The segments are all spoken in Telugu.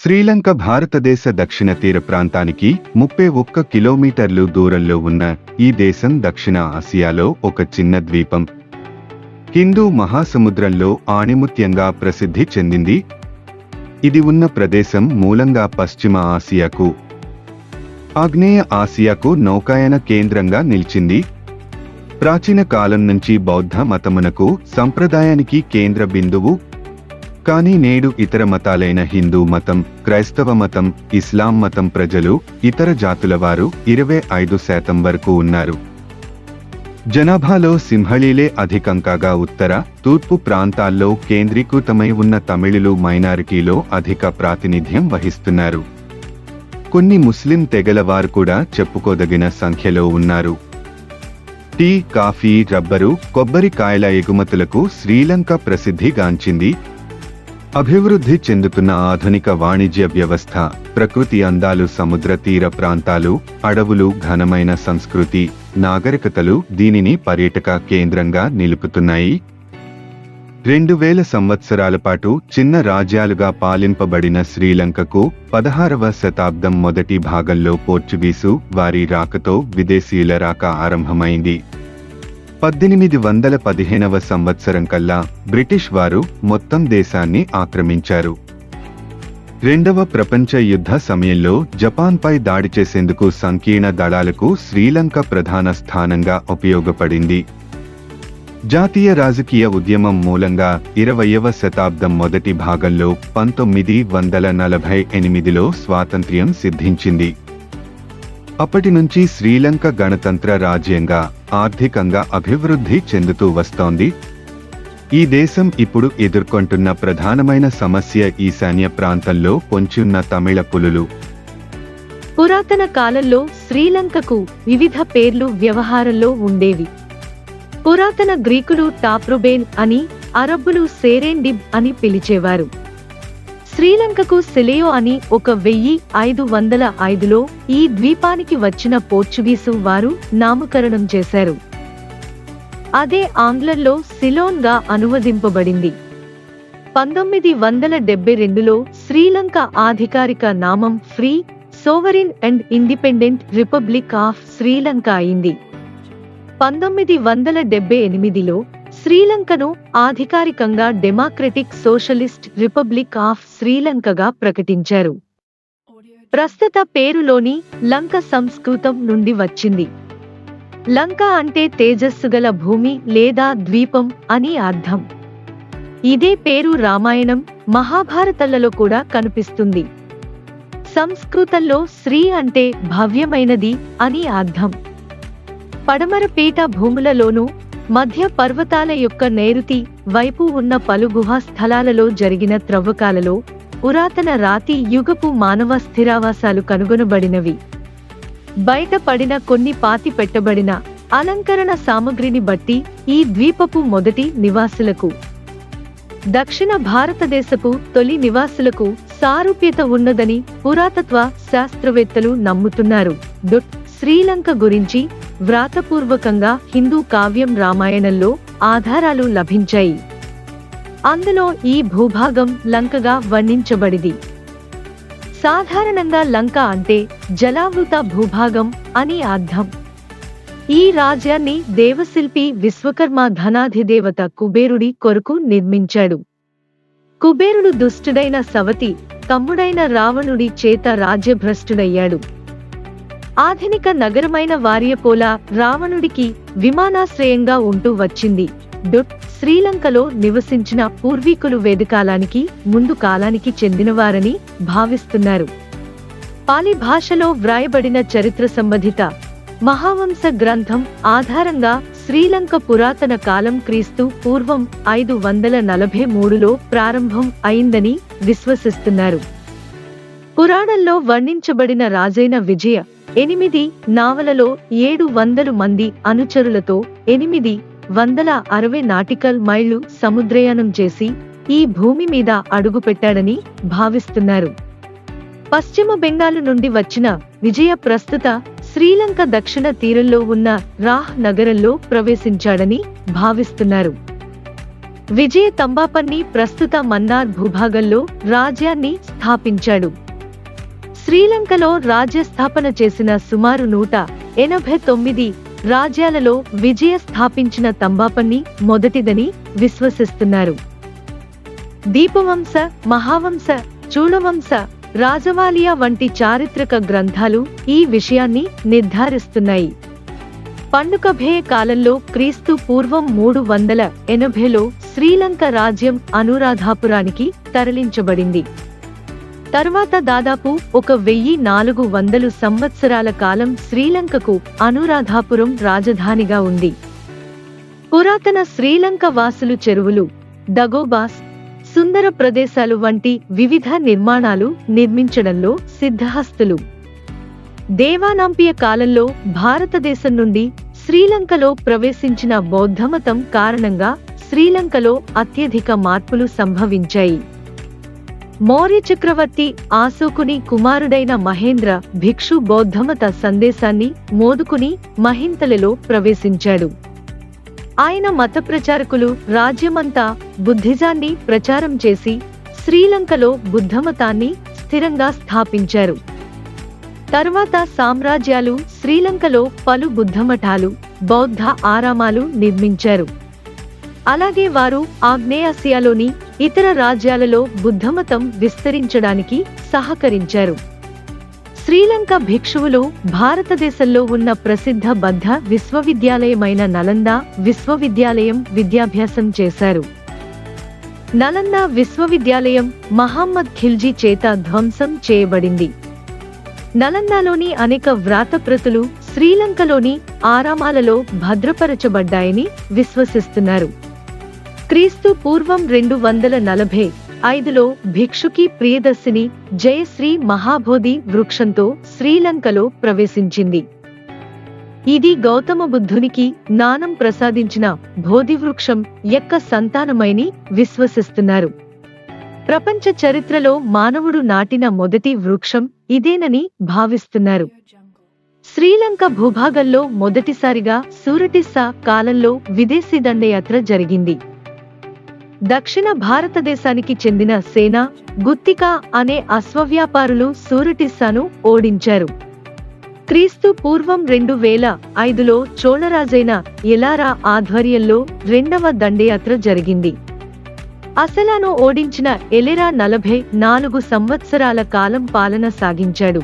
శ్రీలంక భారతదేశ దక్షిణ తీర ప్రాంతానికి 31 కిలోమీటర్లు దూరంలో ఉన్న ఈ దేశం దక్షిణ ఆసియాలో ఒక చిన్న ద్వీపం. హిందూ మహాసముద్రంలో ఆణిముత్యంగా ప్రసిద్ధి చెందింది. ఇది ఉన్న ప్రదేశం మూలంగా పశ్చిమ ఆసియాకు, ఆగ్నేయ ఆసియాకు నౌకాయన కేంద్రంగా నిలిచింది. ప్రాచీన కాలం నుంచి బౌద్ధ మతమునకు సంప్రదాయానికి కేంద్ర బిందువు. కానీ నేడు ఇతర మతాలైన హిందూ మతం, క్రైస్తవ మతం, ఇస్లాం మతం ప్రజలు, ఇతర జాతుల వారు 25% వరకు ఉన్నారు. జనాభాలో సింహళీలే అధికం కాగా ఉత్తర, తూర్పు ప్రాంతాల్లో కేంద్రీకృతమై ఉన్న తమిళులు మైనారిటీలో అధిక ప్రాతినిధ్యం వహిస్తున్నారు. కొన్ని ముస్లిం తెగల వారు కూడా చెప్పుకోదగిన సంఖ్యలో ఉన్నారు. టీ, కాఫీ, రబ్బరు, కొబ్బరికాయల ఎగుమతులకు శ్రీలంక ప్రసిద్ధిగాంచింది. అభివృద్ధి చెందుతున్న ఆధునిక వాణిజ్య వ్యవస్థ, ప్రకృతి అందాలు, సముద్ర తీర ప్రాంతాలు, అడవులు, ఘనమైన సంస్కృతి, నాగరికతలు దీనిని పర్యాటక కేంద్రంగా నిలుపుతున్నాయి. 2000 సంవత్సరాల పాటు చిన్న రాజ్యాలుగా పాలింపబడిన శ్రీలంకకు 16వ శతాబ్దం మొదటి భాగంలో పోర్చుగీసు వారి రాకతో విదేశీయుల రాక ఆరంభమైంది. 1815వ సంవత్సరం కల్లా బ్రిటిష్ వారు మొత్తం దేశాన్ని ఆక్రమించారు. రెండవ ప్రపంచ యుద్ధ సమయంలో జపాన్పై దాడి చేసేందుకు సంకీర్ణ దళాలకు శ్రీలంక ప్రధాన స్థానంగా ఉపయోగపడింది. జాతీయ రాజకీయ ఉద్యమం మూలంగా 20వ శతాబ్దం మొదటి భాగంలో 1948లో స్వాతంత్ర్యం సిద్ధించింది. అప్పటి నుంచి శ్రీలంక గణతంత్ర రాజ్యంగా, ఆర్థికంగా అభివృద్ధి చెందుతూ వస్తోంది. ఈ దేశం ఇప్పుడు ఎదుర్కొంటున్న ప్రధానమైన సమస్య ఈశాన్య ప్రాంతంలో పొంచున్న తమిళ పులులు. పురాతన కాలంలో శ్రీలంకకు వివిధ పేర్లు వ్యవహారంలో ఉండేవి. పురాతన గ్రీకులు టాప్రుబేన్ అని, అరబ్బులు సేరెండిబ్ అని పిలిచేవారు. శ్రీలంకకు సెలేయో అని 1505లో ఈ ద్వీపానికి వచ్చిన పోర్చుగీసు వారు నామకరణం చేశారు. అదే ఆంగ్లంలో సిలోన్ గా అనువదింపబడింది. 1972లో శ్రీలంక అధికారిక నామం free, sovereign and independent republic of Sri Lanka అయింది. 1978లో శ్రీలంకను అధికారికంగా డెమోక్రటిక్ సోషలిస్ట్ రిపబ్లిక్ ఆఫ్ శ్రీలంకగా ప్రకటించారు. ప్రస్తుత పేరులోని లంక సంస్కృతం నుండి వచ్చింది. లంక అంటే తేజస్సుగల భూమి లేదా ద్వీపం అని అర్థం. ఇదే పేరు రామాయణం, మహాభారతాలలో కూడా కనిపిస్తుంది. సంస్కృతంలో శ్రీ అంటే భవ్యమైనది అని అర్థం. పడమర పీఠ భూములలోనూ మధ్య పర్వతాల యొక్క నైరుతి వైపు ఉన్న పలు గుహా స్థలాలలో జరిగిన త్రవ్వకాలలో పురాతన రాతి యుగపు మానవ స్థిరావాసాలు కనుగొనబడినవి. బయటపడిన కొన్ని పాతి పెట్టబడిన అలంకరణ సామగ్రిని బట్టి ఈ ద్వీపపు మొదటి నివాసులకు, దక్షిణ భారతదేశపు తొలి నివాసులకు సారూప్యత ఉన్నదని పురాతత్వ శాస్త్రవేత్తలు నమ్ముతున్నారు. శ్రీలంక గురించి వ్రాతపూర్వకంగా హిందూ కావ్యం రామాయణంలో ఆధారాలు లభించాయి. అందులో ఈ భూభాగం లంకగా వర్ణించబడింది. సాధారణంగా లంక అంటే జలావృత భూభాగం అని అర్థం. ఈ రాజ్యాన్ని దేవశిల్పి విశ్వకర్మ ధనాధిదేవత కుబేరుడి కొరకు నిర్మించాడు. కుబేరుడు దుష్టుడైన సవతి తమ్ముడైన రావణుడి చేత రాజ్యభ్రష్టుడయ్యాడు. ఆధునిక నగరమైన వారియపోల రావణుడికి విమానాశ్రయంగా ఉంటూ వచ్చింది. శ్రీలంకలో నివసించిన పూర్వీకులు వేదకాలానికి ముందు కాలానికి చెందినవారని భావిస్తున్నారు. పాలి భాషలో వ్రాయబడిన చరిత్ర సంబంధిత మహావంశ గ్రంథం ఆధారంగా శ్రీలంక పురాతన కాలం క్రీస్తు పూర్వం 543లో ప్రారంభం అయిందని విశ్వసిస్తున్నారు. పురాణంలో వర్ణించబడిన రాజైన విజయ 8 నావలలో 700 మంది అనుచరులతో 860 నాటికల్ మైళ్లు సముద్రయానం చేసి ఈ భూమి మీద అడుగుపెట్టాడని భావిస్తున్నారు. పశ్చిమ బెంగాలు నుండి వచ్చిన విజయ ప్రస్తుత శ్రీలంక దక్షిణ తీరంలో ఉన్న రాహ్ నగరంలో ప్రవేశించాడని భావిస్తున్నారు. విజయ తంబాపన్ని ప్రస్తుత మన్నార్ భూభాగంలో రాజ్యాన్ని స్థాపించాడు. శ్రీలంకలో రాజ్యస్థాపన చేసిన సుమారు 189 రాజ్యాలలో విజయ స్థాపించిన తంబాపన్ని మొదటిదని విశ్వసిస్తున్నారు. దీపవంశ, మహావంశ, చూళవంశ, రాజవాలియా వంటి చారిత్రక గ్రంథాలు ఈ విషయాన్ని నిర్ధారిస్తున్నాయి. పండుకభేయ కాలంలో క్రీస్తు పూర్వం 380లో శ్రీలంక రాజ్యం అనురాధాపురానికి తరలించబడింది. తర్వాత దాదాపు 1400 సంవత్సరాల కాలం శ్రీలంకకు అనురాధాపురం రాజధానిగా ఉంది. పురాతన శ్రీలంక వాసులు చెరువులు, దగోబాస్, సుందర ప్రదేశాలు వంటి వివిధ నిర్మాణాలు నిర్మించడంలో సిద్ధహస్తులు. దేవానాంపియ కాలంలో భారతదేశం నుండి శ్రీలంకలో ప్రవేశించిన బౌద్ధమతం కారణంగా శ్రీలంకలో అత్యధిక మార్పులు సంభవించాయి. మౌర్య చక్రవర్తి అశోకుని కుమారుడైన మహేంద్ర భిక్షు బౌద్ధమత సందేశాన్ని మోదుకుని మహింతలలో ప్రవేశించాడు. ఆయన మత ప్రచారకులు రాజ్యమంతా బుద్ధిజాన్ని ప్రచారం చేసి శ్రీలంకలో బుద్ధమతాన్ని స్థిరంగా స్థాపించారు. తరువాత సామ్రాజ్యాలు శ్రీలంకలో పలు బుద్ధమఠాలు, బౌద్ధ ఆరామాలు నిర్మించారు. అలాగే వారు ఆగ్నేయాసియాలోని ఇతర రాజ్యాలలో బుద్ధమతం విస్తరించడానికి సహకరించారు. శ్రీలంక భిక్షువులు భారతదేశంలో ఉన్న ప్రసిద్ధ బౌద్ధ విశ్వవిద్యాలయమైన నలంద విశ్వవిద్యాలయం విద్యాభ్యాసం చేశారు. నలంద విశ్వవిద్యాలయం మహమ్మద్ ఖిల్జీ చేత ధ్వంసం చేయబడింది. నలందలోని అనేక వ్రాతప్రతులు శ్రీలంకలోని ఆరామాలలో భద్రపరచబడ్డాయని విశ్వసిస్తున్నారు. క్రీస్తు పూర్వం 245లో భిక్షుకి ప్రియదర్శిని జయశ్రీ మహాబోధి వృక్షంతో శ్రీలంకలో ప్రవేశించింది. ఇది గౌతమ బుద్ధునికి జ్ఞానం ప్రసాదించిన బోధివృక్షం యొక్క సంతానమైని విశ్వసిస్తున్నారు. ప్రపంచ చరిత్రలో మానవుడు నాటిన మొదటి వృక్షం ఇదేనని భావిస్తున్నారు. శ్రీలంక భూభాగంలో మొదటిసారిగా సూరటిస్సా కాలంలో విదేశీ దండయాత్ర జరిగింది. దక్షిణ భారతదేశానికి చెందిన సేన, గుత్తికా అనే అశ్వవ్యాపారులు సూరటిస్సాను ఓడించారు. క్రీస్తు పూర్వం 2005లో చోళరాజైన ఎలారా ఆధ్వర్యంలో రెండవ దండయాత్ర జరిగింది. అసలాను ఓడించిన ఎలెరా 44 సంవత్సరాల కాలం పాలన సాగించాడు.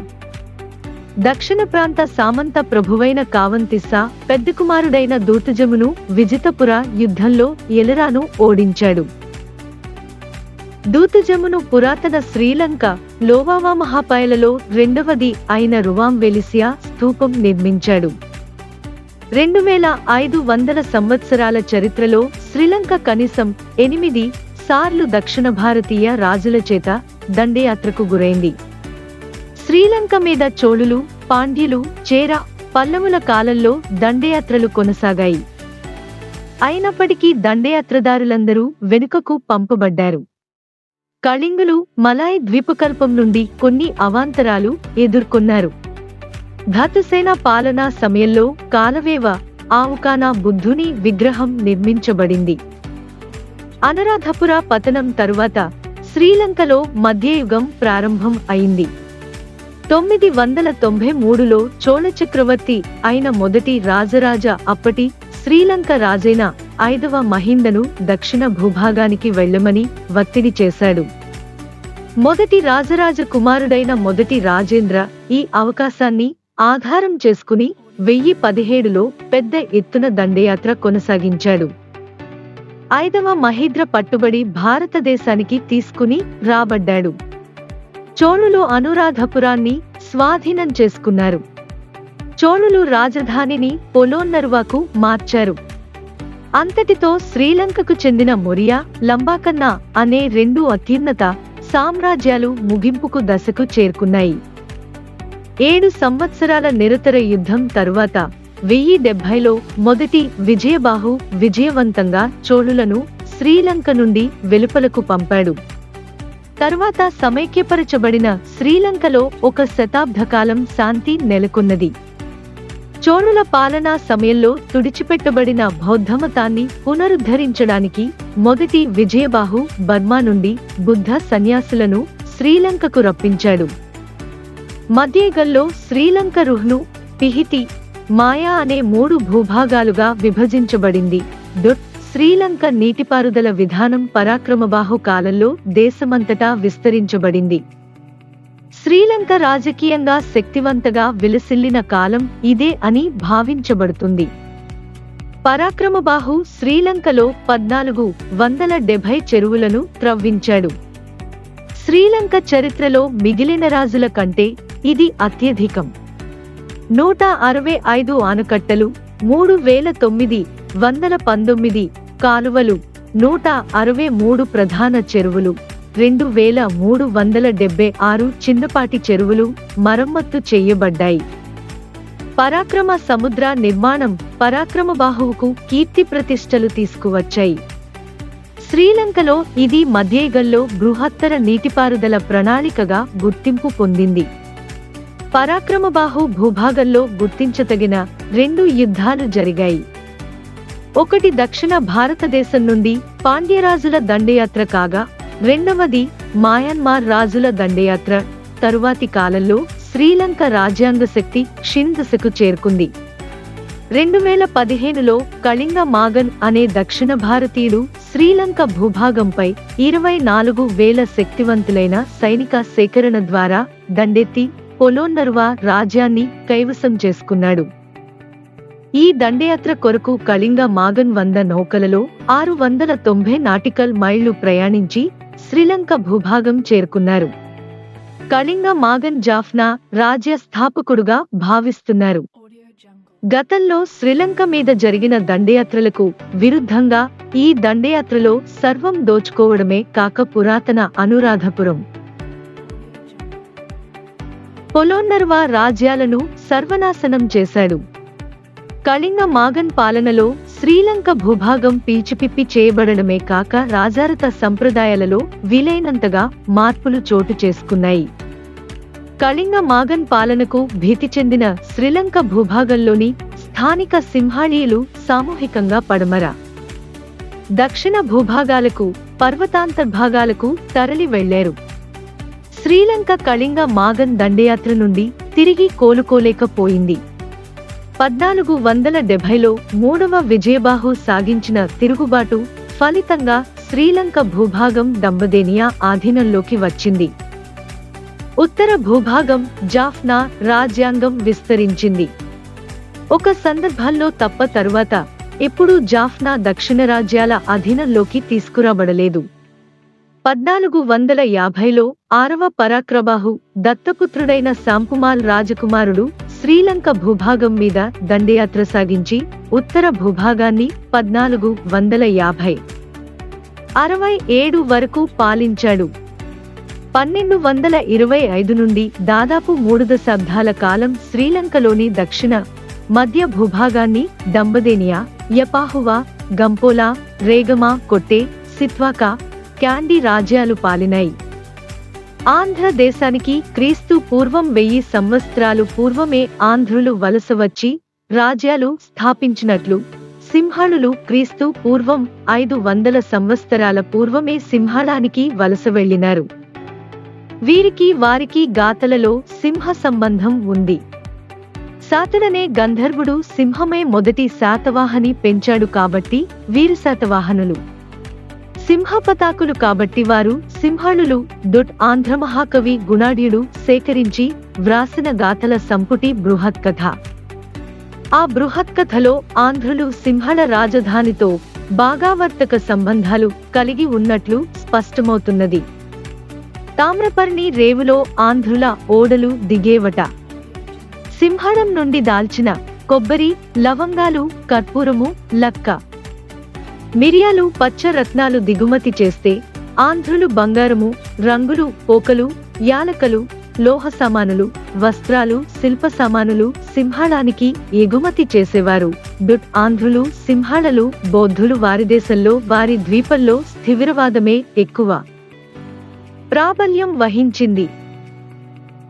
దక్షిణ ప్రాంత సామంత ప్రభువైన కావంతిస్సా పెద్ద కుమారుడైన దూతజమును విజితపుర యుద్ధంలో ఎలెరాను ఓడించాడు. దూతజమును పురాతన శ్రీలంక లోవావా మహాపాయలలో రెండవది అయిన రువాంవెలిసియా స్థూపం నిర్మించాడు. 2500 సంవత్సరాల చరిత్రలో శ్రీలంక కనీసం 8 సార్లు దక్షిణ భారతీయ రాజుల చేత దండయాత్రకు గురైంది. శ్రీలంక మీద చోళులు, పాండ్యులు, చేర, పల్లవుల కాలంలో దండయాత్రలు కొనసాగాయి. అయినప్పటికీ దండయాత్రదారులందరూ వెనుకకు పంపబడ్డారు. కళింగులు మలాయ్ ద్వీపకల్పం నుండి కొన్ని అవాంతరాలు ఎదుర్కొన్నారు. ధాతుసేన పాలనా సమయంలో కాలవేవ ఆవుకానా బుద్ధుని విగ్రహం నిర్మించబడింది. అనురాధపుర పతనం తరువాత శ్రీలంకలో మధ్యయుగం ప్రారంభం అయింది. 993లో చోళ చక్రవర్తి అయిన మొదటి రాజరాజ అప్పటి శ్రీలంక రాజైన 5వ మహిందను దక్షిణ భూభాగానికి వెళ్లమని ఒత్తిడి చేశాడు. మొదటి రాజరాజ కుమారుడైన మొదటి రాజేంద్ర ఈ అవకాశాన్ని ఆధారం చేసుకుని 1017లో పెద్ద ఎత్తున దండయాత్ర కొనసాగించాడు. 5వ మహింద్ర పట్టుబడి భారతదేశానికి తీసుకుని రాబడ్డాడు. చోళులు అనురాధపురాన్ని స్వాధీనం చేసుకున్నారు. చోళులు రాజధానిని పొలోన్నరువాకు మార్చారు. అంతటితో శ్రీలంకకు చెందిన మొరియా, లంబాకన్నా అనే 2 అత్యున్నత సామ్రాజ్యాలు ముగింపుకు దశకు చేరుకున్నాయి. 7 సంవత్సరాల నిరతర యుద్ధం తరువాత 1070లో మొదటి విజయబాహు విజయవంతంగా చోళులను శ్రీలంక నుండి వెలుపలకు పంపాడు. తరువాత సమైక్యపరచబడిన శ్రీలంకలో 1 శతాబ్దకాలం శాంతి నెలకొన్నది. చోళుల పాలనా సమయంలో తుడిచిపెట్టబడిన బౌద్ధమతాన్ని పునరుద్ధరించడానికి మొదటి విజయబాహు బర్మా నుండి బుద్ధ సన్యాసులను శ్రీలంకకు రప్పించాడు. మధ్యయుగంలో శ్రీలంక రుహ్ను, పిహితి, మాయా అనే 3 భూభాగాలుగా విభజించబడింది. శ్రీలంక నీటిపారుదల విధానం పరాక్రమబాహు కాలంలో దేశమంతటా విస్తరించబడింది. శ్రీలంక రాజకీయంగా శక్తివంతగా విలసిల్లిన కాలం ఇదే అని భావించబడుతుంది. పరాక్రమబాహు శ్రీలంకలో 1470 చెరువులను త్రవ్వించాడు. శ్రీలంక చరిత్రలో మిగిలిన రాజుల కంటే ఇది అత్యధికం. 165 ఆనకట్టలు, 3919 కాలువలు, 163 ప్రధాన చెరువులు, 2376 చిన్నపాటి చెరువులు మరమ్మత్తు చేయబడ్డాయి. పరాక్రమ సముద్ర నిర్మాణం పరాక్రమబాహువుకు కీర్తి ప్రతిష్టలు తీసుకువచ్చాయి. శ్రీలంకలో ఇది మధ్యయుగంలో బృహత్తర నీటిపారుదల ప్రణాళికగా గుర్తింపు పొందింది. పరాక్రమబాహు భూభాగంలో గుర్తించతగిన 2 యుద్ధాలు జరిగాయి. ఒకటి దక్షిణ భారతదేశం నుండి పాండ్యరాజుల దండయాత్ర కాగా, రెండవది మయన్మార్ రాజుల దండయాత్ర. తరువాతి కాలంలో శ్రీలంక రాజ్యాంగ శక్తి క్షీణదశకు చేరుకుంది. 2015లో కళింగ మాగన్ అనే దక్షిణ భారతీయుడు శ్రీలంక భూభాగంపై 24,000 శక్తివంతులైన సైనిక సేకరణ ద్వారా దండెత్తి పొలోన్నరువా రాజ్యాన్ని కైవసం చేసుకున్నాడు. ఈ దండయాత్ర కొరకు కళింగ మాగన్ 100 నౌకలలో 690 నాటికల్ మైళ్లు ప్రయాణించి శ్రీలంక భూభాగం చేరుకున్నారు. కళింగ మాగన్ జాఫ్నా రాజ్య స్థాపకుడుగా భావిస్తున్నారు. గతంలో శ్రీలంక మీద జరిగిన దండయాత్రలకు విరుద్ధంగా ఈ దండయాత్రలో సర్వం దోచుకోవడమే కాక పురాతన అనురాధపురం, పొలోన్నరువా రాజ్యాలను సర్వనాశనం చేశాడు. కళింగ మాగన్ పాలనలో శ్రీలంక భూభాగం పీచిపిప్పి చేయబడడమే కాక రాజారత సంప్రదాయాలలో వీలైనంతగా మార్పులు చోటు చేసుకున్నాయి. కళింగ మాగన్ పాలనకు భీతి చెందిన శ్రీలంక భూభాగంలోని స్థానిక సింహాళీయులు సామూహికంగా పడమర, దక్షిణ భూభాగాలకు, పర్వతాంతర్భాగాలకు తరలి వెళ్లారు. శ్రీలంక కళింగ మాగన్ దండయాత్ర నుండి తిరిగి కోలుకోలేకపోయింది. 1470లో 3వ విజయబాహు సాగించిన తిరుగుబాటు ఫలితంగా శ్రీలంక భూభాగం దంబదేనియా ఆధీనంలోకి వచ్చింది. ఉత్తర భూభాగం జాఫ్నా రాజ్యాంగం విస్తరించింది. ఒక సందర్భంలో తప్ప తరువాత ఎప్పుడూ జాఫ్నా దక్షిణ రాజ్యాల అధీనంలోకి తీసుకురాబడలేదు. 1450లో 6వ పరాక్రమబాహు దత్తపుత్రుడైన సాంపుమాల్ రాజకుమారుడు శ్రీలంక భూభాగం మీద దండయాత్ర సాగించి ఉత్తర భూభాగాన్ని 1450-67 వరకు పాలించాడు. 1225 నుండి దాదాపు 3 దశాబ్దాల కాలం శ్రీలంకలోని దక్షిణ, మధ్య భూభాగాన్ని దంబదేనియా, యపాహువా, గంపోలా, రేగమా, కొట్టే, సిత్వాకా, క్యాండీ రాజ్యాలు పాలినాయి. ఆంధ్రదేశానికి క్రీస్తు పూర్వం 1000 సంవత్సరాలు పూర్వమే ఆంధ్రులు వలస వచ్చి రాజ్యాలు స్థాపించినట్లు, సింహళులు క్రీస్తు పూర్వం 500 సంవత్సరాల పూర్వమే సింహళానికి వలస వెళ్లినారు. వీరికి వారికి గాథలలో సింహ సంబంధం ఉంది. సాతుడనే గంధర్వుడు సింహమే మొదటి శాతవాహని పెంచాడు కాబట్టి వీరు శాతవాహనులు. సింహపతాకులు కాబట్టి వారు సింహళులు. ఆంధ్రమహాకవి గుణాఢ్యుడు సేకరించి వ్రాసిన గాథల సంపుటి బృహత్కథ. ఆ బృహత్కథలో ఆంధ్రులు సింహళ రాజధానితో బాగావర్తక సంబంధాలు కలిగి ఉన్నట్లు స్పష్టమవుతున్నది. తామ్రపర్ణి రేవులో ఆంధ్రుల ఓడలు దిగేవట. సింహళం నుండి దాల్చిన కొబ్బరి, లవంగాలు, కర్పూరము, లక్క, మిరియాలు, పచ్చ రత్నాలు దిగుమతి చేస్తే ఆంధ్రులు బంగారము, రంగులు, పోకలు, యాలకలు, లోహ సామానులు, వస్త్రాలు, శిల్ప సామానులు సింహళానికి ఎగుమతి చేసేవారు. ఆంధ్రులు, సింహళలు, బౌద్ధులు వారి దేశంలో వారి ద్వీపంలో స్థివిరవాదమే ఎక్కువ ప్రాబల్యం వహించింది.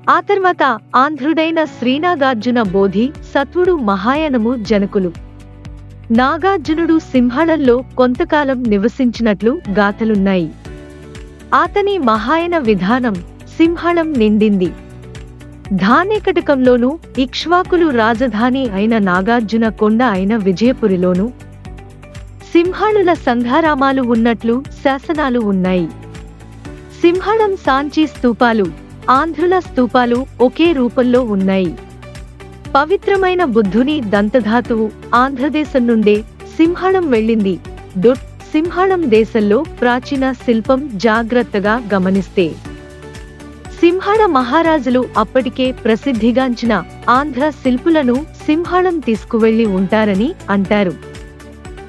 ఆ తర్వాత ఆంధ్రుడైన శ్రీనాగార్జున బోధి సత్వుడు మహాయానము జనకులు. నాగార్జునుడు సింహళంలో కొంతకాలం నివసించినట్లు గాథలున్నాయి. అతని మహాయన విధానం సింహళం నిండింది. ధాన్యకటకంలోనూ ఇక్ష్వాకులు రాజధాని అయిన నాగార్జున కొండ అయిన విజయపురిలోనూ సింహళుల సంఘారామాలు ఉన్నట్లు శాసనాలు ఉన్నాయి. సింహళం సాంచి స్తూపాలు, ఆంధ్రుల స్తూపాలు ఒకే రూపంలో ఉన్నాయి. పవిత్రమైన బుద్ధుని దంతధాతువు ఆంధ్రదేశం నుండే సింహళం వెళ్ళింది. సింహళం దేశంలో ప్రాచీన శిల్పం జాగ్రత్తగా గమనిస్తే సింహళ మహారాజులు అప్పటికే ప్రసిద్ధిగాంచిన ఆంధ్ర శిల్పులను సింహళం తీసుకువెళ్లి ఉంటారని అంటారు.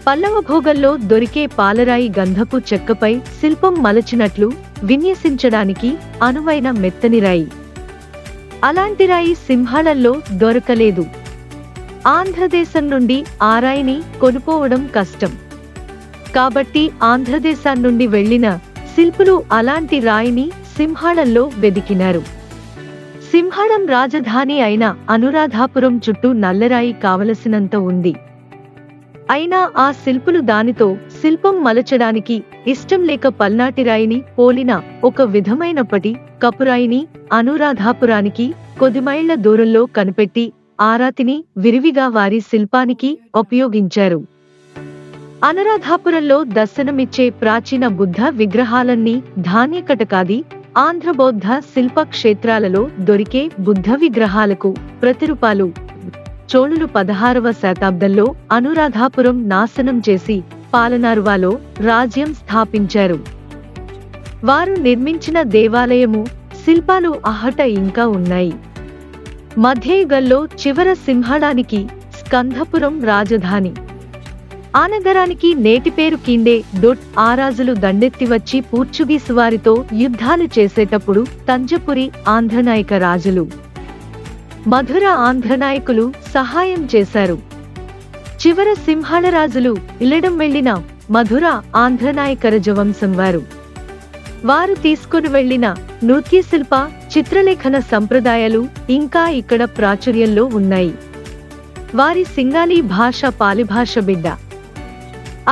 పల్లవ భోగంలో దొరికే పాలరాయి గంధపు చెక్కపై శిల్పం మలచినట్లు విన్యసించడానికి అనువైన మెత్తని రాయి. అలాంటి రాయి సింహళంలో దొరకలేదు. ఆంధ్రదేశం నుండి ఆ రాయిని కొనుక్కోవడం కష్టం. కాబట్టి ఆంధ్రదేశం నుండి వెళ్లిన శిల్పులు అలాంటి రాయిని సింహళంలో వెదికినారు. సింహళం రాజధాని అయిన అనురాధాపురం చుట్టూ నల్లరాయి కావలసినంత ఉంది. అయినా ఆ శిల్పులు దానితో శిల్పం మలచడానికి ఇష్టం లేక పల్నాటి రాయిని పోలిన ఒక విధమైనప్పటి కపురాయిని అనురాధాపురానికి కొద్దిమైళ్ల దూరంలో కనిపెట్టి ఆరాతిని విరివిగా వారి శిల్పానికి ఉపయోగించారు. అనురాధాపురంలో దర్శనమిచ్చే ప్రాచీన బుద్ధ విగ్రహాలన్నీ ధాన్యకటకాది ఆంధ్రబౌద్ధ శిల్ప క్షేత్రాలలో దొరికే బుద్ధ విగ్రహాలకు ప్రతిరూపాలు. చోళులు 16వ శతాబ్దంలో అనురాధాపురం నాశనం చేసి పాలనారువాలో రాజ్యం స్థాపించారు. వారు నిర్మించిన దేవాలయము, శిల్పాలు అహట ఇంకా ఉన్నాయి. మధ్యయుగంలో చివర సింహళానికి స్కంధపురం రాజధాని. ఆ నగరానికి నేటి పేరు కిండే. ఆ రాజులు దండెత్తివచ్చి పోర్చుగీసు వారితో యుద్ధాలు చేసేటప్పుడు తంజపురి ఆంధ్రనాయక రాజులు, మధుర ఆంధ్రనాయకులు సహాయం చేశారు. చివర సింహళ రాజులు ఇల్లడం వెళ్లిన మధుర ఆంధ్రనాయక రజవంశం వారు. వారు తీసుకుని వెళ్లిన నృత్యశిల్ప, చిత్రలేఖన సంప్రదాయాలు ఇంకా ఇక్కడ ప్రాచుర్యంలో ఉన్నాయి. వారి సింగాలీ భాష పాలిభాష బిడ్డ.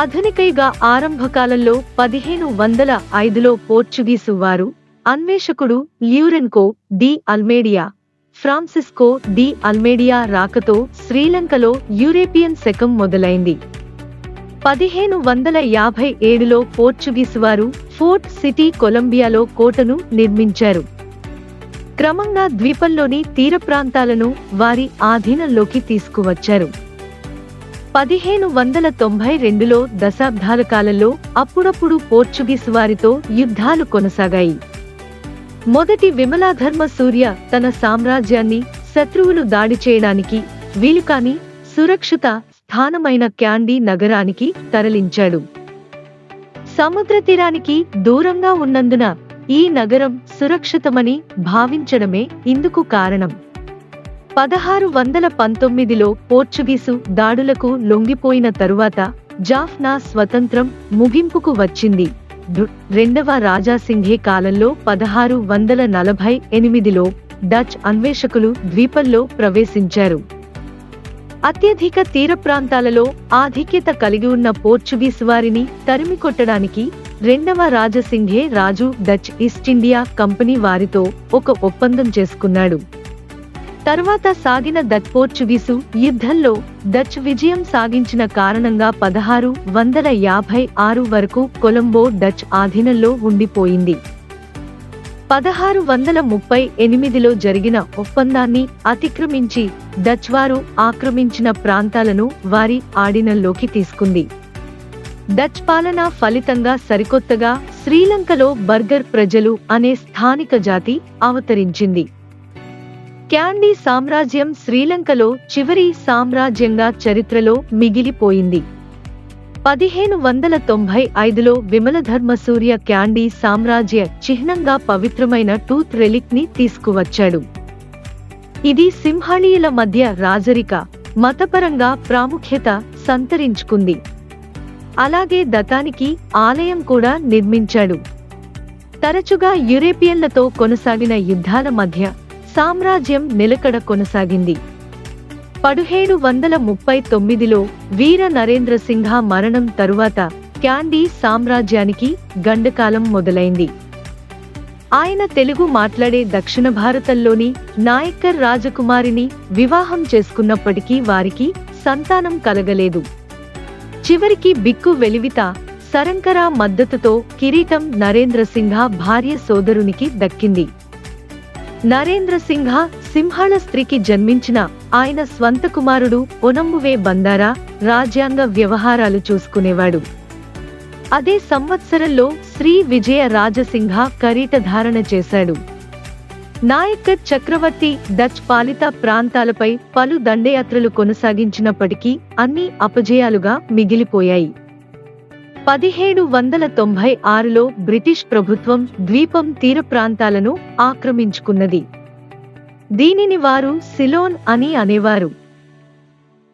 ఆధునికయుగ ఆరంభకాలంలో 1505లో పోర్చుగీసు వారు అన్వేషకుడు ల్యూరెన్కో డి అల్మేడియా, ఫ్రాన్సిస్కో డి అల్మేడియా రాకతో శ్రీలంకలో యూరోపియన్ శకం మొదలైంది. 1557లో పోర్చుగీసు వారు ఫోర్ట్ సిటీ కొలంబియాలో కోటను నిర్మించారు. క్రమంగా ద్వీపంలోని తీర ప్రాంతాలను వారి ఆధీనంలోకి తీసుకువచ్చారు. 1592లో దశాబ్దాల కాలంలో అప్పుడప్పుడు పోర్చుగీసు వారితో యుద్ధాలు కొనసాగాయి. మొదటి విమలాధర్మ సూర్య తన సామ్రాజ్యాన్ని శత్రువులు దాడి చేయడానికి వీలుకాని సురక్షిత స్థానమైన క్యాండీ నగరానికి తరలించాడు. సముద్ర తీరానికి దూరంగా ఉన్నందున ఈ నగరం సురక్షితమని భావించడమే ఇందుకు కారణం. 1619లో పోర్చుగీసు దాడులకు లొంగిపోయిన తరువాత జాఫ్నా స్వతంత్రం ముగింపుకు వచ్చింది. రెండవ రాజాసింఘే కాలంలో 1648లో డచ్ అన్వేషకులు ద్వీపంలో ప్రవేశించారు. అత్యధిక తీర ప్రాంతాలలో ఆధిక్యత కలిగి ఉన్న పోర్చుగీసు వారిని తరిమికొట్టడానికి రెండవ రాజసింఘే రాజు డచ్ ఈస్ట్ ఇండియా కంపెనీ వారితో ఒక ఒప్పందం చేసుకున్నాడు. తర్వాత సాగిన డచ్ పోర్చుగీసు యుద్ధంలో డచ్ విజయం సాగించిన కారణంగా 1656 వరకు కొలంబో డచ్ ఆధీనంలో ఉండిపోయింది. 1638లో జరిగిన ఒప్పందాన్ని అతిక్రమించి డచ్ వారు ఆక్రమించిన ప్రాంతాలను వారి ఆధీనంలోకి తీసుకుంది. డచ్ పాలన ఫలితంగా సరికొత్తగా శ్రీలంకలో బర్గర్ ప్రజలు అనే స్థానిక జాతి అవతరించింది. క్యాండీ సామ్రాజ్యం శ్రీలంకలో చివరి సామ్రాజ్యంగా చరిత్రలో మిగిలిపోయింది. 1595లో విమలధర్మ సూర్య క్యాండీ సామ్రాజ్య చిహ్నంగా పవిత్రమైన టూత్ రెలిక్ ని తీసుకువచ్చాడు. ఇది సింహళీయుల మధ్య రాజరిక, మతపరంగా ప్రాముఖ్యత సంతరించుకుంది. అలాగే దతానికి ఆలయం కూడా నిర్మించాడు. తరచుగా యూరోపియన్లతో కొనసాగిన యుద్ధాల మధ్య సామ్రాజ్యం నిలకడ కొనసాగింది. 1739లో వీర నరేంద్ర సింహ మరణం తరువాత క్యాండీ సామ్రాజ్యానికి గండకాలం మొదలైంది. ఆయన తెలుగు మాట్లాడే దక్షిణ భారతంలోని నాయక్కర్ రాజకుమారిని వివాహం చేసుకున్నప్పటికీ వారికి సంతానం కలగలేదు. చివరికి బిక్కు వెలివిత సరంకర మద్దతుతో కిరీటం నరేంద్ర సింహ భార్య సోదరునికి దక్కింది. నరేంద్ర సింహ సింహళ స్త్రీకి జన్మించిన ఆయన స్వంత కుమారుడు ఒనంబువే బందారా రాజ్యాంగ వ్యవహారాలు చూసుకునేవాడు. అదే సంవత్సరంలో శ్రీ విజయ రాజసింహ కిరీటధారణ చేశాడు. నాయక్కర్ చక్రవర్తి డచ్ పాలిత ప్రాంతాలపై పలు దండయాత్రలు కొనసాగించినప్పటికీ అన్నీ అపజయాలుగా మిగిలిపోయాయి. 1796లో బ్రిటిష్ ప్రభుత్వం ద్వీపం తీర ప్రాంతాలను ఆక్రమించుకున్నది. దీనిని వారు సిలోన్ అని అనేవారు.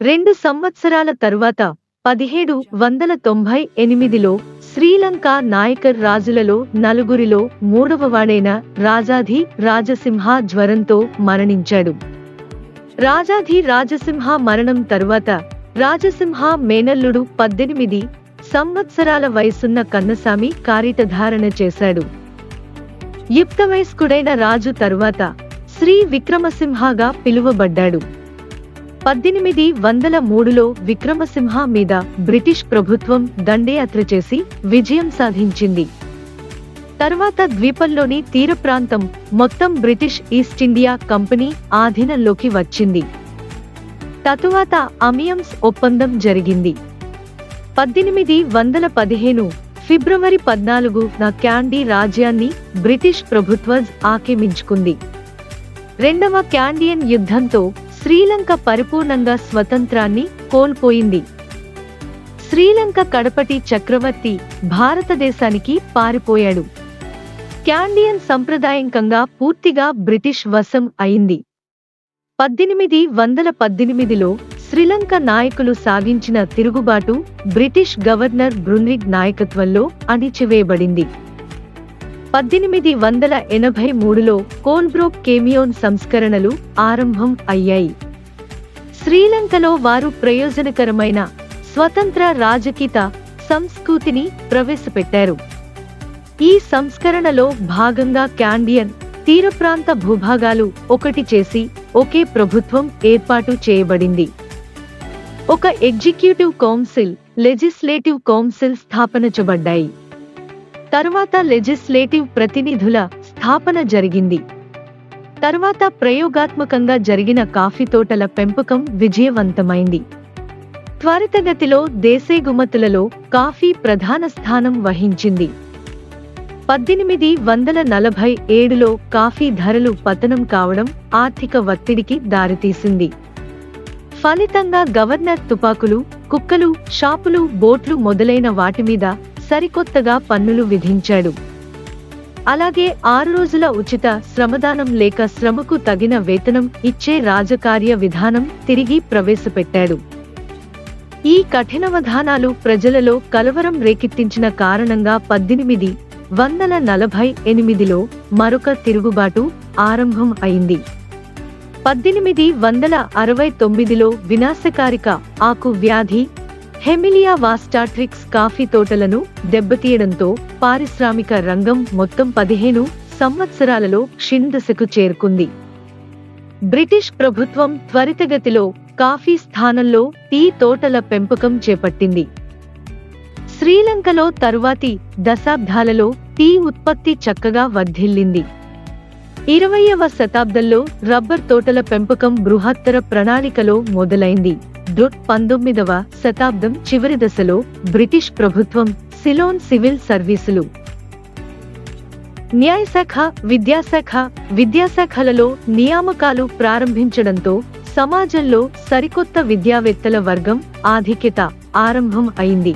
2 సంవత్సరాల తరువాత 1798లో శ్రీలంక నాయకర్ రాజులలో నలుగురిలో మూడవవాడైన రాజాధి రాజసింహ జ్వరంతో మరణించాడు. రాజాధి రాజసింహ మరణం తరువాత రాజసింహ మేనల్లుడు 18 సంవత్సరాల వయసున్న కన్నసామి కిరీటధారణ చేశాడు. యుక్తవయస్కుడైన రాజు తరువాత శ్రీ విక్రమసింహగా పిలువబడ్డాడు. 1803లో విక్రమసింహ మీద బ్రిటిష్ ప్రభుత్వం దండయాత్ర చేసి విజయం సాధించింది. తర్వాత ద్వీపంలోని తీర ప్రాంతం మొత్తం బ్రిటిష్ ఈస్ట్ ఇండియా కంపెనీ ఆధీనంలోకి వచ్చింది. తరువాత అమియమ్స్ ఒప్పందం జరిగింది. 1815 ఫిబ్రవరి 14న క్యాండీ రాజ్యాన్ని బ్రిటిష్ ప్రభుత్వం ఆక్రమించుకుంది. రెండవ క్యాండియన్ యుద్ధంతో శ్రీలంక పరిపూర్ణంగా స్వతంత్రాన్ని కోల్పోయింది. శ్రీలంక కడపటి చక్రవర్తి భారతదేశానికి పారిపోయాడు. క్యాండియన్ సంప్రదాయకంగా పూర్తిగా బ్రిటిష్ వశం అయింది. 1818లో శ్రీలంక నాయకులు సాగించిన తిరుగుబాటు బ్రిటిష్ గవర్నర్ బ్రున్రిగ్ నాయకత్వంలో అణిచివేయబడింది. 1883లో కోల్బ్రోక్ కేమియోన్ సంస్కరణలు ఆరంభం అయ్యాయి. శ్రీలంకలో వారు ప్రయోజనకరమైన స్వతంత్ర రాజకీయ సంస్కృతిని ప్రవేశపెట్టారు. ఈ సంస్కరణలో భాగంగా క్యాండియన్ తీర ప్రాంత భూభాగాలు ఒకటి చేసి ఒకే ప్రభుత్వం ఏర్పాటు చేయబడింది. ఒక ఎగ్జిక్యూటివ్ కౌన్సిల్, లెజిస్లేటివ్ కౌన్సిల్ స్థాపనచబడ్డాయి. తరువాత లెజిస్లేటివ్ ప్రతినిధుల స్థాపన జరిగింది. తర్వాత ప్రయోగాత్మకంగా జరిగిన కాఫీ తోటల పెంపకం విజయవంతమైంది. త్వరితగతిలో దేశీగుమతులలో కాఫీ ప్రధాన స్థానం వహించింది. 1847లో కాఫీ ధరలు పతనం కావడం ఆర్థిక ఒత్తిడికి దారితీసింది. ఫలితంగా గవర్నర్ తుపాకులు, కుక్కలు, షాపులు, బోట్లు మొదలైన వాటి మీద సరికొత్తగా పన్నులు విధించాడు. అలాగే 6 రోజుల ఉచిత శ్రమదానం లేక శ్రమకు తగిన వేతనం ఇచ్చే రాజకార్య విధానం తిరిగి ప్రవేశపెట్టాడు. ఈ కఠినవధానాలు ప్రజలలో కలవరం రేకెత్తించిన కారణంగా 1848లో మరొక తిరుగుబాటు ఆరంభం అయింది. 1869లో వినాశకారిక ఆకు వ్యాధి హెమిలియా వాస్టాట్రిక్స్ కాఫీ తోటలను దెబ్బతీయడంతో పారిశ్రామిక రంగం మొత్తం 15 సంవత్సరాలలో క్షీణదశకు చేరుకుంది. బ్రిటిష్ ప్రభుత్వం త్వరితగతిలో కాఫీ స్థానంలో టీ తోటల పెంపకం చేపట్టింది. శ్రీలంకలో తరువాతి దశాబ్దాలలో టీ ఉత్పత్తి చక్కగా వర్ధిల్లింది. 20వ శతాబ్దంలో రబ్బర్ తోటల పెంపకం బృహత్తర ప్రణాళికలో మొదలైంది. 19వ శతాబ్దం చివరి దశలో బ్రిటిష్ ప్రభుత్వం సిలోన్ సివిల్ సర్వీసులు, న్యాయశాఖ, విద్యాశాఖలలో నియామకాలు ప్రారంభించడంతో సమాజంలో సరికొత్త విద్యావేత్తల వర్గం ఆధిక్యత ఆరంభం అయింది.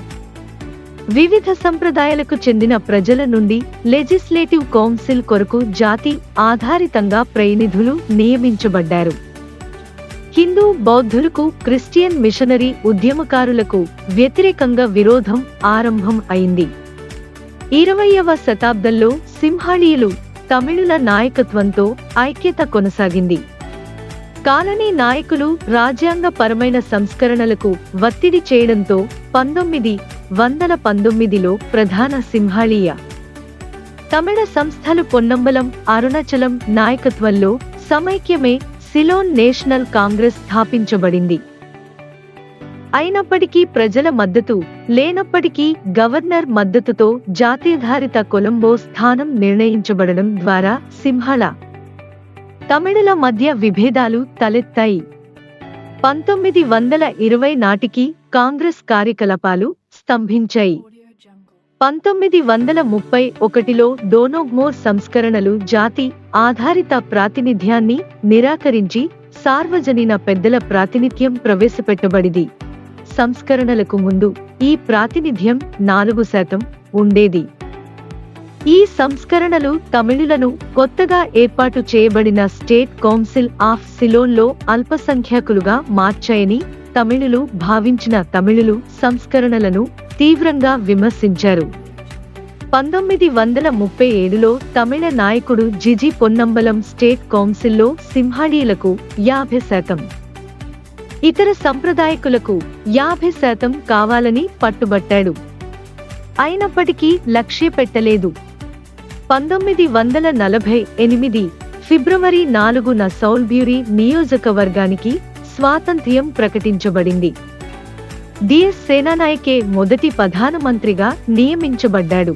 వివిధ సంప్రదాయాలకు చెందిన ప్రజల నుండి లెజిస్లేటివ్ కౌన్సిల్ కొరకు జాతి ఆధారితంగా ప్రతినిధులు నియమించబడ్డారు. హిందూ, బౌద్ధులకు, క్రిస్టియన్ మిషనరీ ఉద్యమకారులకు వ్యతిరేకంగా విరోధం ఆరంభం అయింది. 20వ శతాబ్దంలో సింహళీయులు తమిళుల నాయకత్వంతో ఐక్యత కొనసాగింది. కాలనీ నాయకులు రాజ్యాంగపరమైన సంస్కరణలకు ఒత్తిడి చేయడంతో 1919లో ప్రధాన సింహాళీయ తమిళ సంస్థలు పొన్నంబలం అరుణాచలం నాయకత్వంలో సమైక్యమే సిలోన్ నేషనల్ కాంగ్రెస్ స్థాపించబడింది. అయినప్పటికీ ప్రజల మద్దతు లేనప్పటికీ గవర్నర్ మద్దతుతో జాతీయాధారిత కొలంబో స్థానం నిర్ణయించబడడం ద్వారా సింహళ తమిళుల మధ్య విభేదాలు తలెత్తాయి. 1920 నాటికి కాంగ్రెస్ కార్యకలాపాలు స్తంభించాయి. 1931లో డోనోగ్మోర్ సంస్కరణలు జాతి ఆధారిత ప్రాతినిధ్యాన్ని నిరాకరించి సార్వజనీన పెద్దల ప్రాతినిధ్యం ప్రవేశపెట్టబడింది. సంస్కరణలకు ముందు ఈ ప్రాతినిధ్యం 4% ఉండేది. ఈ సంస్కరణలు తమిళులను కొత్తగా ఏర్పాటు చేయబడిన స్టేట్ కౌన్సిల్ ఆఫ్ సిలోన్లో అల్పసంఖ్యాకులుగా మార్చాయని తమిళులు భావించిన తమిళులు సంస్కరణలను తీవ్రంగా విమర్శించారు. 1937లో తమిళ నాయకుడు జిజి పొన్నంబలం స్టేట్ కౌన్సిల్లో సింహాళీలకు 50%, ఇతర సంప్రదాయకులకు 50% కావాలని పట్టుబట్టాడు. అయినప్పటికీ లక్ష్యపెట్టలేదు. 1948 ఫిబ్రవరి 4న సౌల్బ్యూరీ నియోజకవర్గానికి స్వాతంత్ర్యం ప్రకటించబడింది. డిఎస్ సేనానాయకే మొదటి ప్రధానమంత్రిగా నియమించబడ్డాడు.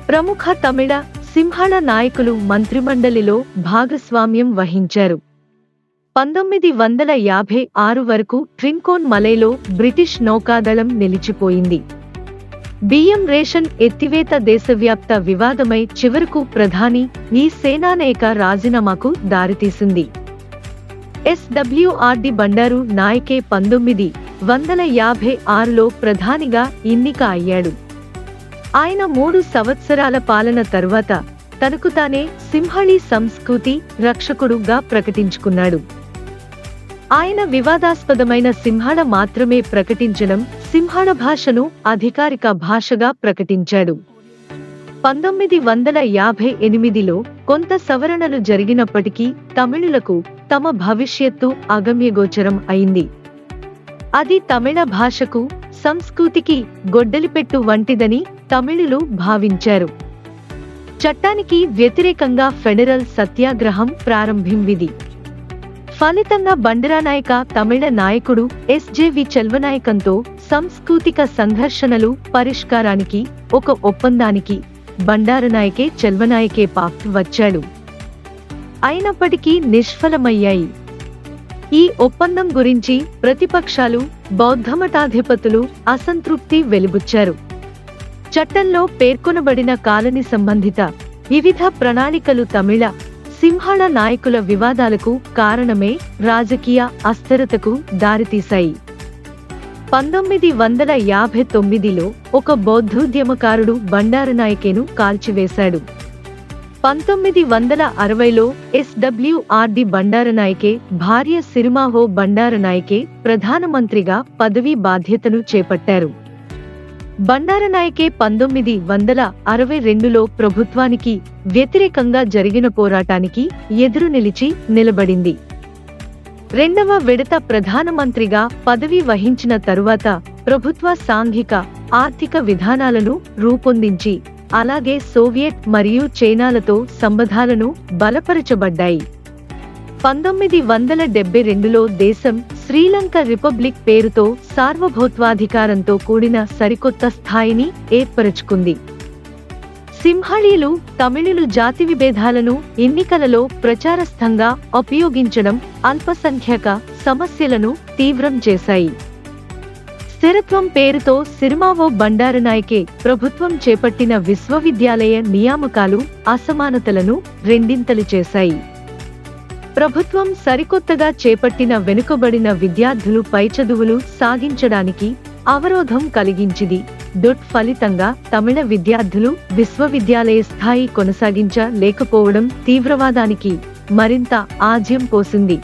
ప్రముఖ తమిళ సింహళ నాయకులు మంత్రిమండలిలో భాగస్వామ్యం వహించారు. 1956 వరకు ట్రింకోన్ మలైలో బ్రిటిష్ నౌకాదళం నిలిచిపోయింది. బియ్యం రేషన్ ఎత్తివేత దేశవ్యాప్త వివాదమై చివరకు ప్రధాని ఈ సేనానాయక రాజీనామాకు దారితీసింది. ఎస్డబ్ల్యూఆర్డి బండారు నాయకే 1956లో ప్రధానిగా ఎన్నిక అయ్యాడు. ఆయన 3 సంవత్సరాల పాలన తరువాత తనకు తానే సింహళీ సంస్కృతి రక్షకుడుగా ప్రకటించుకున్నాడు. ఆయన వివాదాస్పదమైన సింహళ మాత్రమే ప్రకటించడం, సింహళ భాషను అధికారిక భాషగా ప్రకటించాడు. 1958లో కొంత సవరణలు జరిగినప్పటికీ తమిళులకు తమ భవిష్యత్తు అగమ్యగోచరం అయింది. అది తమిళ భాషకు, సంస్కృతికి గొడ్డలిపెట్టు వంటిదని తమిళులు భావించారు. చట్టానికి వ్యతిరేకంగా ఫెడరల్ సత్యాగ్రహం ప్రారంభించింది. ఫలితంగా బండరానాయక తమిళ నాయకుడు ఎస్జేవి చెల్వనాయకంతో సాంస్కృతిక సంఘర్షణలు పరిష్కారానికి ఒక ఒప్పందానికి బండారనాయకే చెల్వనాయకే పాక్ట్ వచ్చాడు. అయినప్పటికీ నిష్ఫలమయ్యాయి. ఈ ఒప్పందం గురించి ప్రతిపక్షాలు, బౌద్ధమఠాధిపతులు అసంతృప్తి వెలిబుచ్చారు. చట్టంలో పేర్కొనబడిన కాలనీ సంబంధిత వివిధ ప్రణాళికలు తమిళ సింహళ నాయకుల వివాదాలకు కారణమే రాజకీయ అస్థిరతకు దారితీశాయి. 1959లో ఒక బౌద్ధోద్యమకారుడు బండారనాయకేను కాల్చివేశాడు. 1960లో ఎస్డబ్ల్యూఆర్డి బండారనాయకే భార్య సిరిమావో బండారనాయకే ప్రధానమంత్రిగా పదవీ బాధ్యతను చేపట్టారు. బండారనాయకే 1962లో ప్రభుత్వానికి వ్యతిరేకంగా జరిగిన పోరాటానికి ఎదురు నిలబడింది. రెండవ విడత ప్రధానమంత్రిగా పదవి వహించిన తరువాత ప్రభుత్వ సాంఘిక, ఆర్థిక విధానాలను రూపొందించి అలాగే సోవియట్ మరియు చైనాలతో సంబంధాలను బలపరచబడ్డాయి. 1972లో దేశం శ్రీలంక రిపబ్లిక్ పేరుతో సార్వభౌత్వాధికారంతో కూడిన సరికొత్త స్థాయిని ఏర్పరచుకుంది. సింహళీలు తమిళులు జాతి విభేదాలను ఎన్నికలలో ప్రచారస్థంగా ఉపయోగించడం అల్పసంఖ్యాక సమస్యలను తీవ్రం చేశాయి. స్థిరత్వం పేరుతో సిరిమావో బండారనాయకే ప్రభుత్వం చేపట్టిన విశ్వవిద్యాలయ నియామకాలు అసమానతలను రెండింతలు చేశాయి. ప్రభుత్వం సరికొత్తగా చేపట్టిన వెనుకబడిన విద్యార్థులు పైచదువులు సాగించడానికి అవరోధం కలిగించింది. ఫలితంగా తమిళ విద్యార్థులు విశ్వవిద్యాలయ స్థాయి కొనసాగించలేకపోవడం తీవ్రవాదానికి మరింత ఆజ్యం పోసింది.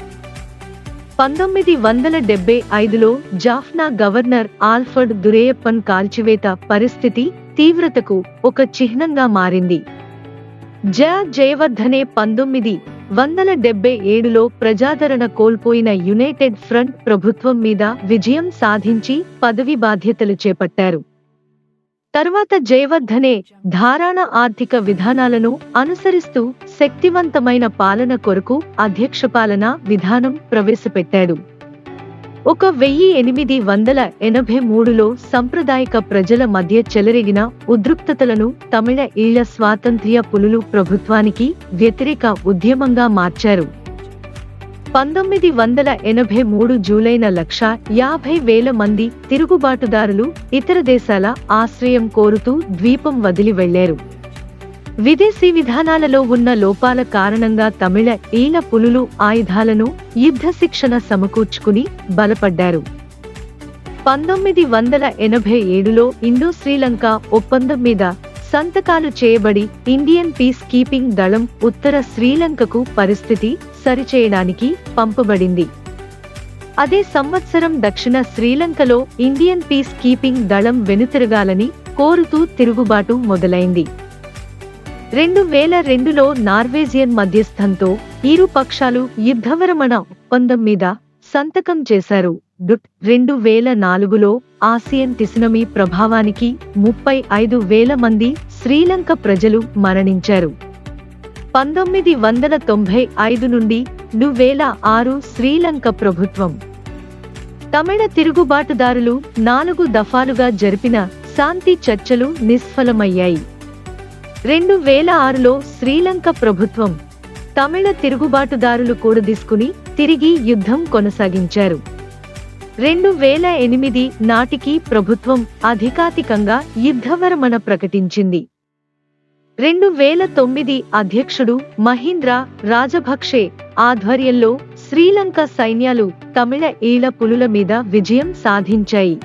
1975లో జాఫ్నా గవర్నర్ ఆల్ఫర్డ్ దురేయప్పన్ కాల్చివేత పరిస్థితి తీవ్రతకు ఒక చిహ్నంగా మారింది. జయవర్ధనే 1977లో ప్రజాదరణ కోల్పోయిన యునైటెడ్ ఫ్రంట్ ప్రభుత్వం మీద విజయం సాధించి పదవి బాధ్యతలు చేపట్టారు. తర్వాత జయవర్ధనే ధారాణ ఆర్థిక విధానాలను అనుసరిస్తూ శక్తివంతమైన పాలన కొరకు అధ్యక్షపాలన విధానం ప్రవేశపెట్టాడు. 1883లో సాంప్రదాయిక ప్రజల మధ్య చెలరేగిన ఉద్రిక్తతలను తమిళ ఈళ్ల స్వాతంత్ర్య పులులు ప్రభుత్వానికి వ్యతిరేక ఉద్యమంగా మార్చారు. 1983 జూలైన 1,50,000 మంది తిరుగుబాటుదారులు ఇతర దేశాల ఆశ్రయం కోరుతూ ద్వీపం వదిలి వెళ్లారు. విదేశీ విధానాలలో ఉన్న లోపాల కారణంగా తమిళ ఈల పులులు ఆయుధాలను, యుద్ధ శిక్షణ సమకూర్చుకుని బలపడ్డారు. 1987లో ఇండో శ్రీలంక ఒప్పందం మీద సంతకాలు చేయబడి ఇండియన్ పీస్ కీపింగ్ దళం ఉత్తర శ్రీలంకకు పరిస్థితి సరిచేయడానికి పంపబడింది. అదే సంవత్సరం దక్షిణ శ్రీలంకలో ఇండియన్ పీస్ కీపింగ్ దళం వెనుతిరగాలని కోరుతూ తిరుగుబాటు మొదలైంది. 2002లో నార్వేజియన్ మధ్యస్థంతో ఇరు పక్షాలు యుద్ధవిరమణ ఒప్పందం మీద సంతకం చేశారు. 2004లో ఆసియన్ టిసునమీ ప్రభావానికి 35,000 మంది శ్రీలంక ప్రజలు మరణించారు. 1995 నుండి 2006 శ్రీలంక ప్రభుత్వం తమిళ తిరుగుబాటుదారులు 4 దఫాలుగా జరిపిన శాంతి చర్చలు నిష్ఫలమయ్యాయి. 2006లో శ్రీలంక ప్రభుత్వం తమిళ తిరుగుబాటుదారులు కూడదీసుకుని తిరిగి యుద్ధం కొనసాగించారు. 2008 నాటికి ప్రభుత్వం అధికారికంగా యుద్ధవిరమణ ప్రకటించింది. 2009 అధ్యక్షుడు మహీంద్ర రాజపక్షే ఆధ్వర్యంలో శ్రీలంక సైన్యాలు తమిళ ఈల పులుల మీద విజయం సాధించాయి.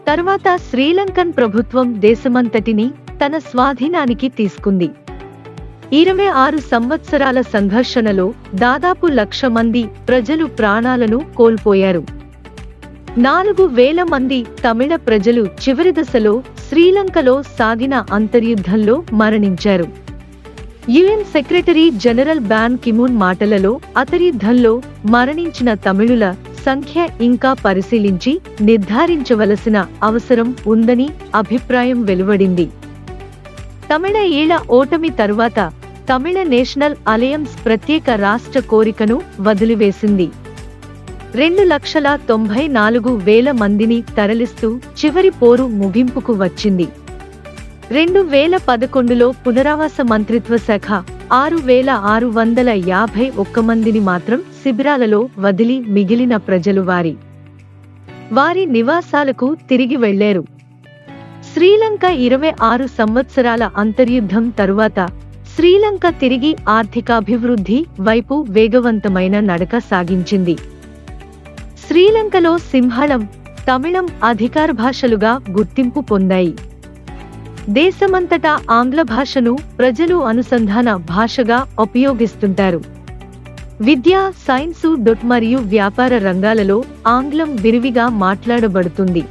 తర్వాత శ్రీలంకన్ ప్రభుత్వం దేశమంతటిని తన స్వాధీనానికి తీసుకుంది. 26 సంవత్సరాల సంఘర్షణలో దాదాపు 1,00,000 మంది ప్రజలు ప్రాణాలను కోల్పోయారు. 4,000 మంది తమిళ ప్రజలు చివరి దశలో శ్రీలంకలో సాగిన అంతర్యుద్ధంలో మరణించారు. యుఎన్ సెక్రటరీ జనరల్ బాన్ కిమూన్ మాటలలో అంతర్యుద్ధంలో మరణించిన తమిళుల సంఖ్య ఇంకా పరిశీలించి నిర్ధారించవలసిన అవసరం ఉందని అభిప్రాయం వెలువడింది. తమిళ ఈల ఓటమి తరువాత తమిళ నేషనల్ అలయన్స్ ప్రత్యేక రాష్ట్ర కోరికను వదిలివేసింది. 2,94,000 మందిని తరలిస్తూ చివరి పోరు ముగింపుకు వచ్చింది. 2011లో పునరావాస మంత్రిత్వ శాఖ 6,651 మందిని మాత్రం శిబిరాలలో వదిలి మిగిలిన ప్రజలు వారి నివాసాలకు తిరిగి వెళ్లారు. శ్రీలంక 26 సంవత్సరాల అంతర్యుద్ధం తరువాత శ్రీలంక తిరిగి ఆర్థికాభివృద్ధి వైపు వేగవంతమైన నడక సాగించింది. శ్రీలంకలో సింహళం, తమిళం అధికార భాషలుగా గుర్తింపు పొందాయి. దేశమంతటా ఆంగ్ల భాషను ప్రజలు అనుసంధాన భాషగా ఉపయోగిస్తుంటారు. విద్య, సైన్సు, మరియు వ్యాపార రంగాలలో ఆంగ్లం విరివిగా మాట్లాడబడుతుంది.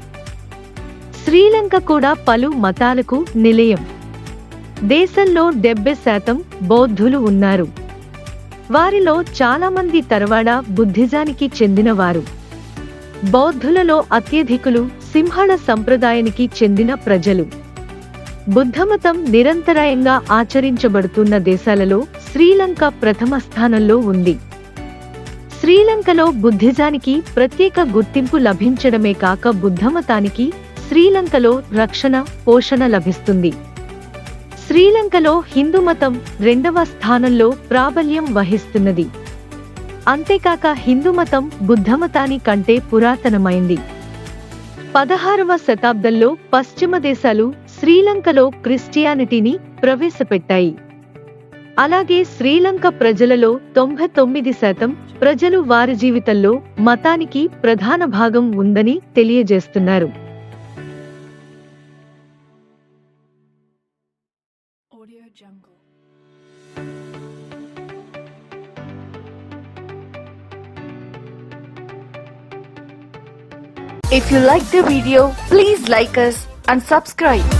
శ్రీలంక కూడా పలు మతాలకు నిలయం. దేశంలో 70% బౌద్ధులు ఉన్నారు. వారిలో చాలా మంది తరవాడ బుద్ధిజానికి చెందినవారు. బౌద్ధులలో అత్యధికులు సింహళ సంప్రదాయానికి చెందిన ప్రజలు. బుద్ధమతం నిరంతరాయంగా ఆచరించబడుతున్న దేశాలలో శ్రీలంక ప్రథమ స్థానంలో ఉంది. శ్రీలంకలో బుద్ధిజానికి ప్రత్యేక గుర్తింపు లభించడమే కాక బుద్ధమతానికి శ్రీలంకలో రక్షణ, పోషణ లభిస్తుంది. శ్రీలంకలో హిందూమతం 2వ స్థానంలో ప్రాబల్యం వహిస్తున్నది. అంతేకాక హిందూమతం బుద్ధమతాని కంటే పురాతనమైంది. 16వ శతాబ్దంలో పశ్చిమ దేశాలు శ్రీలంకలో క్రిస్టియానిటీని ప్రవేశపెట్టాయి. అలాగే శ్రీలంక ప్రజలలో 99% ప్రజలు వారి జీవితంలో మతానికి ప్రధాన భాగం ఉందని తెలియజేస్తున్నారు. If you like the video, please like us and subscribe.